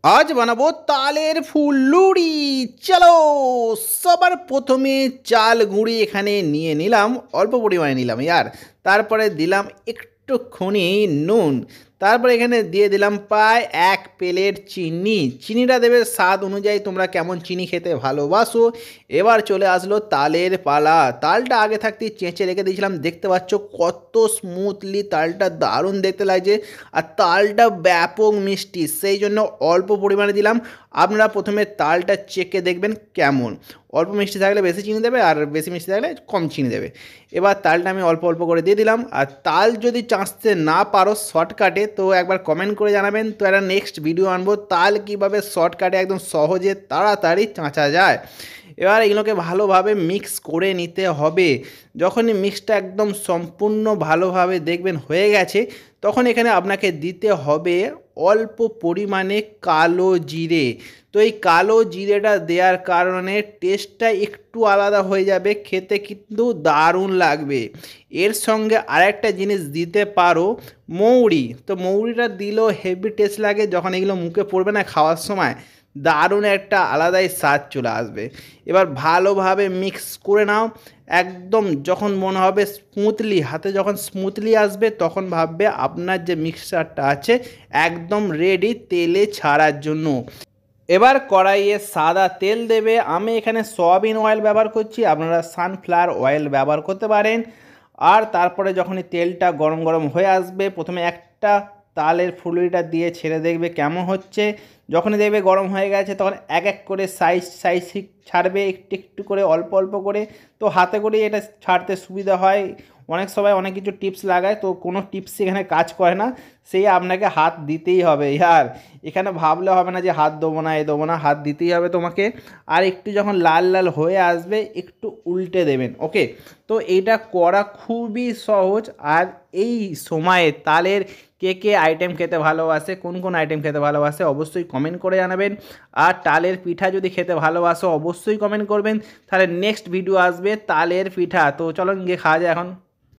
আজ বানাবো তালের ফুলুরি। চলো, সবার প্রথমে চাল গুঁড়ি এখানে নিয়ে নিলাম, অল্প পরিমাণে নিলাম ইয়ার। তারপরে দিলাম একটুখানি নুন। তারপরে এখানে দিয়ে দিলাম প্রায় 1 প্লেট চিনি। চিনিটা দেবে স্বাদ অনুযায়ী, তোমরা কেমন চিনি খেতে ভালোবাসো। এবার চলে আসলো তালের পালা। তালটা আগে থাকতেই চেঁচে রেখে দিয়েছিলাম, দেখতে পাচ্ছ কত স্মুথলি তালটা, দারুণ দেখতে লাগছে। আর তালটা ব্যাপক মিষ্টি, সেই জন্য অল্প পরিমাণে দিলাম। আপনারা প্রথমে তালটা চেখে দেখবেন কেমন, অল্প মিষ্টি থাকলে বেশি চিনি দেবে, আর বেশি মিষ্টি থাকলে কম চিনি দেবে। এবার তালটা আমি অল্প অল্প করে দিয়ে দিলাম। আর তাল যদি চাঁচতে না পারো শর্টকাটে, তো একবার কমেন্ট করে জানাবেন, তো একটা নেক্সট ভিডিও আনবো তাল কীভাবে শর্টকাটে একদম সহজে তাড়াতাড়ি চাঁচা যায়। এবার এগুলোকে ভালোভাবে মিক্স করে নিতে হবে। যখনই মিক্সটা একদম সম্পূর্ণ ভালোভাবে দেখবেন হয়ে গেছে, তখন এখানে আপনাকে দিতে হবে অল্প পরিমাণে কালো জিরে। তো এই কালো জিরেটা দেওয়ার কারণে টেস্টটা একটু আলাদা হয়ে যাবে, খেতে কিন্তু দারুণ লাগবে। এর সঙ্গে আরেকটা জিনিস দিতে পারো, মৌরি। তো মৌরিটা দিলেও হেভি টেস্ট লাগে, যখন এগুলো মুখে পড়বে না খাওয়ার সময়, দারুণ একটা আলাদাই স্বাদ চলে আসবে। এবার ভালোভাবে মিক্স করে নাও। একদম যখন মনে হবে স্মুথলি, হাতে যখন স্মুথলি আসবে, তখন ভাববে আপনার যে মিক্সচারটা আছে একদম রেডি তেলে ছাড়ার জন্য। এবার কড়াইয়ে সাদা তেল দেবে। আমি এখানে সয়াবিন অয়েল ব্যবহার করছি, আপনারা সানফ্লাওয়ার অয়েল ব্যবহার করতে পারেন। আর তারপরে যখনই তেলটা গরম গরম হয়ে আসবে, প্রথমে একটা তালের ফুলুরিটা দিয়ে ছেড়ে দেখবে কেমন হচ্ছে। যখনই দেখবে গরম হয়ে গেছে, তখন এক এক করে সাইজ সাইজ ছাড়বে, একটু একটু করে, অল্প অল্প করে। তো হাতে করেই এটা ছাড়তে সুবিধা হয়। অনেক সময় অনেক কিছু টিপস লাগায়, তো কোনো টিপস এখানে কাজ করে না, সেই আপনাকে হাত দিতেই হবে ইয়ার। এখানে ভাবলে হবে না যে হাত দেবো না, এ দেবো না, হাত দিতেই হবে তোমাকে। আর একটু যখন লাল লাল হয়ে আসবে, একটু উল্টে দেবেন, ওকে। তো এইটা করা খুবই সহজ। আর এই সময়ে তালের কে কে আইটেম খেতে ভালোবাসে, কোন কোন আইটেম খেতে ভালোবাসে, অবশ্যই কমেন্ট করে জানাবেন। আর তালের পিঠা যদি খেতে ভালোবাসো, অবশ্যই কমেন্ট করবেন। তাহলে নেক্সট ভিডিও আসবে তালের পিঠা। তো চলো গিয়ে খাওয়া যায় এখন।